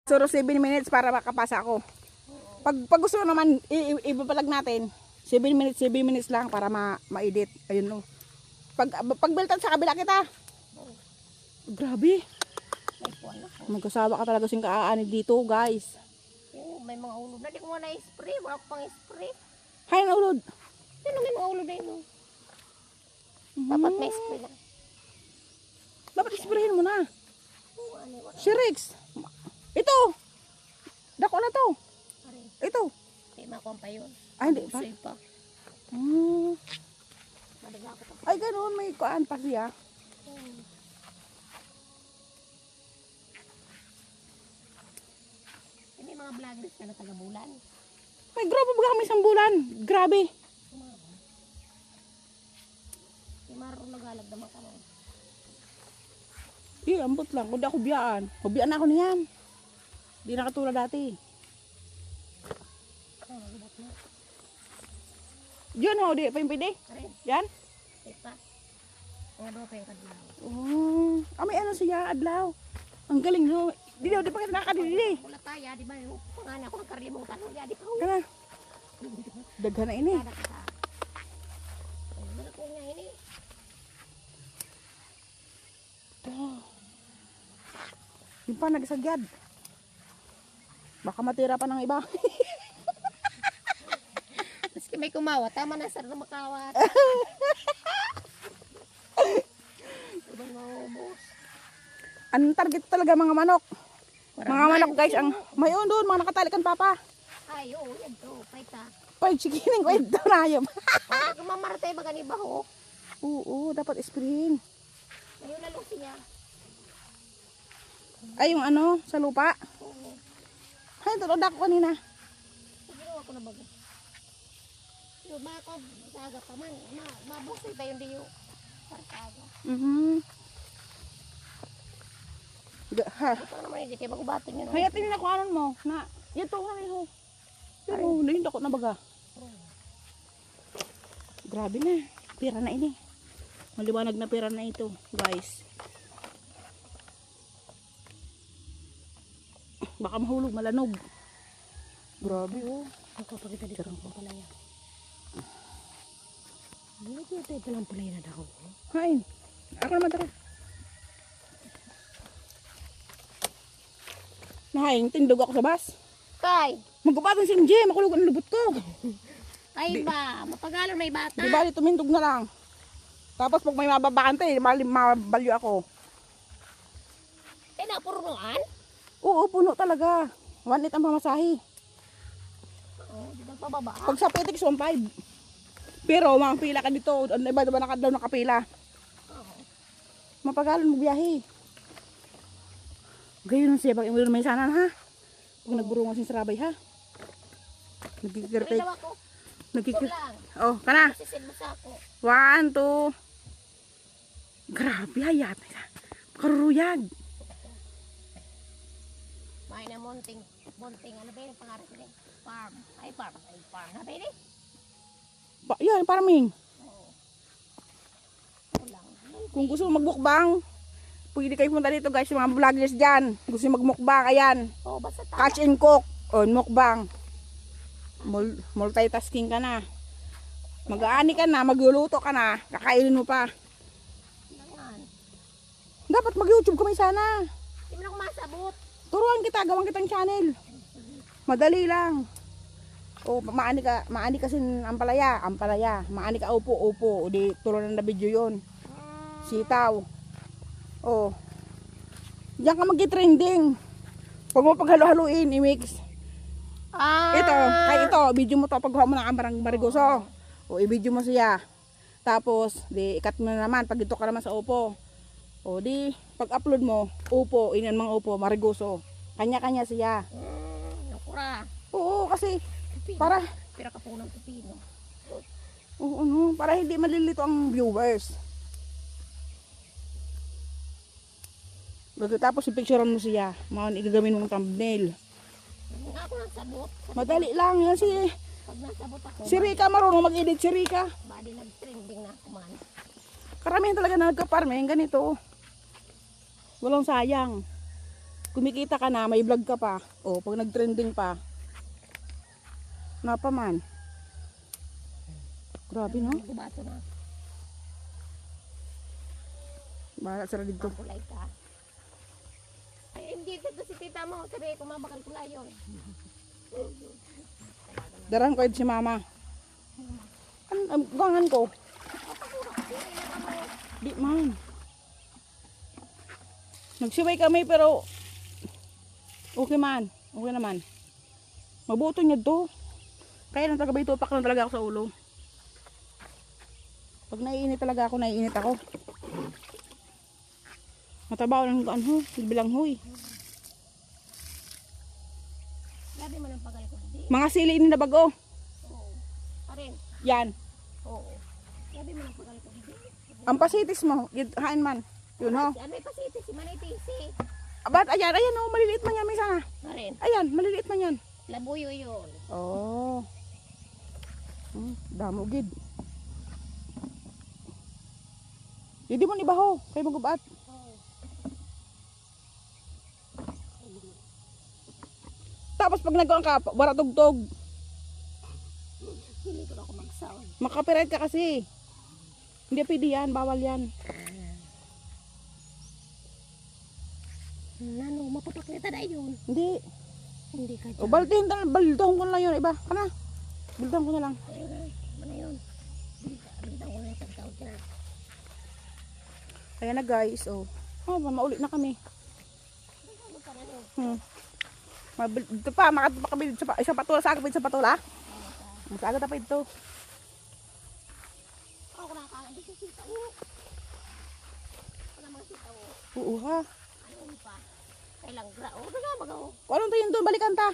Suro 7 minutes para makapasa ako. Pag gusto naman, ibabalag natin. 7 minutes lang para ma-edit. Ayun no. Pagbiltan sa kabila kita. Grabe. Magkasawa ka talaga sing kaaani dito, guys. Oo, may mga ulod na. Di ko nga na-spray. Wala ko pang spray. Hay na ulod. Sino may mga ulod na yun? Dapat may spray na. Dapat isprayin mo na. Oo, ano, wala. Si Rex. Ito. Dako na to. Pare, Ito. di makuha pa yun. Ay, hindi pa. Usoy pa. Madaga ako pa. Ay, ganoon. May kuan pa siya. Hindi mga vloggers ka na taga-bulan. Ay, grabe ba kami isang bulan. Grabe. Si Maro nagalag naman ka mo. Ambot lang. Kundi ako biyaan. Hubiyaan ako niyan. Di na katulad dati. Nagalat na. Diyan ho, di pa yung pwede. Pare, Yan. ita. Mga doon pa yung kadlaw. May ano siya, adlaw. Ang galing no. Di pa kita nakadili. Wala tayo, di ba? Pangalan ako ng karimutan. Di pa. Kana. Daghan na ini. Kada kita. Wala ko nga ini. Yung pa nagsagyad. Baka matira pa ng iba. Maski may kumawat, tama na sir na makawat. Ibang maubos. Ang target talaga mga manok. Mga Paraman. manok guys, ang mayon doon, mga nakatalikan papa. Ay, oo, yan to. Paita. Pag chikining ko ito na yun. Pag mamaratay ba gani baho? Oo, dapat spring. Ngayon na lusi niya. Ay, yung ano, sa lupa. Oo. Ay, tulad ako kanina. Ginawa ko na baga. Yung mga ko, saga pa man. Mabusoy ba yung diyo? Partaga. Ha. Ito naman hindi kayo magubatin yun. Kaya tinin ako anon mo. Na, ito nga ho. Pero, hindi ako na baga. Grabe na. Pira na ini. Maliwanag na pira na ito, guys. Baka mahulog, malanog. Grabe oh. Ako pag ito dito ang palaya. Hindi ko ito lang palaya na daw. Hain. Ako naman tara. Nahain, tindog ako sa bus. Kay! Magkupatan si MJ, makulog ang lubot ko. Ay ba, mapagalo may bata. Di bali, tumindog na lang. Tapos pag may mababakante, mabalyo ako. Eh, napurunuan? Oo, puno talaga. 1.8 ang pamasahe. Oo, di ba pababa? Pag sa Petix, 1.5. Pero, mga pila ka dito. Ano iba diba nakadaw nakapila? Mapagalan mo biyahe. Gayon siya, pag imulo may sanan ha. Pag nagburungan siya sa rabay ha. Nagkikirpik. Ilaw ako. Nagkikir. Ito lang. Oh, kana. Sisid mo sa ako. 1, 2. Grabe, hayat. Karuruyag. May na monting. Ano ba yung pangarap nila? Farm. Ay, farm. Ay, farm. Na ba yun eh? Yan, farming. Oo. Ito lang. Kung gusto mo magmukbang, pwede kayo punta dito guys, yung mga vloggers dyan. Gusto mo magmukbang, ayan. Oo, basta tayo. Catch and cook. O, mukbang. Multitasking ka na. Mag-aani ka na, magluluto ka na, kakainin mo pa. Naman. Dapat mag-YouTube ka may sana. Hindi mo na kumasabot. Turuan kita, gawan kitang channel. Madali lang. O, maani kasi ampalaya. Maani ka upo. O di, turuan na video yon. Sitaw. O. Diyan ka mag-trending. Huwag mo paghalo-haluin, i-mix. Ito, kaya ito, video mo to pagkuha mo ng ambarang marigoso. O, i-video mo siya. Tapos, di, ikat mo na naman. Pag ito ka naman sa upo. O, di, pag-upload mo, upo, inan mga upo, marigoso. Kanya-kanya siya. Nakura. Oo, kasi, Pipino. para, Pira ka po ng pipino. oo, no, para hindi malilito ang viewers. Tapos, i-picturean mo siya. Mga igagamin mong thumbnail. Nga ako nagsabot. Madali lang yan si... Pag nasabot ako, Si Rika marunong mag-edit si Rika. body nag-trending na ako man. Karamihan talaga na nagka-farming ganito. Walang sayang. kumikita ka na, may vlog ka pa. O, pag nag-trending pa. Napa man. Grabe, no? Gubato na. Bahala sila dito. Kulay ka. Ay, hindi dito si tita mo. Sabi ko mabakal kulay yun. Darang ko si mama. Gangan ko. Di man. Nagsiway kami pero okay man. Okay naman. Mabuto niya to. Kaya lang talaga itupak lang talaga ako sa ulo. Pag naiinit talaga ako, naiinit ako. Matabaw lang ko ano, bilang huy. Sabi mo ng pagal ko. Di. Mga sili ini na bago. Oo. Parin. Yan. Oo. Sabi mo ng pagal ko. Di. Ang pasitis mo, hain man. Yun ho. Ano yung pasiti? Si Manitisi. Abat, ayan, ayan oh, maliliit man yan, may sana. Parin. Ayan, maliliit man yan. Labuyo yun. Oh. Damo gid. Hindi mo ibaho, kay magubat. Oo. Tapos pag nagkuhan ka, wala tugtog. Hindi ko na ako mag-sound. Makapiright ka kasi. Hindi pwede yan, bawal yan. Nano, mapapakita na yun. Hindi. Hindi ka O dyan. baldahan ko na lang yun, iba. Kana. Baldahan ko na lang. Ano yun? Bintang ko na yung tagtawag ka. Ayan na guys, oh. Oh, maulit na kami. Dito pa, makatupa kami dito sa patula. Sa agad sa patula. Sa agad pa ito. Ako na kakain. Hindi siya sita. Ako na mga sita. Oo ha. Ano pa? Kailang gra. O, nagamagaw. Kung anong to yun doon, balikan ta.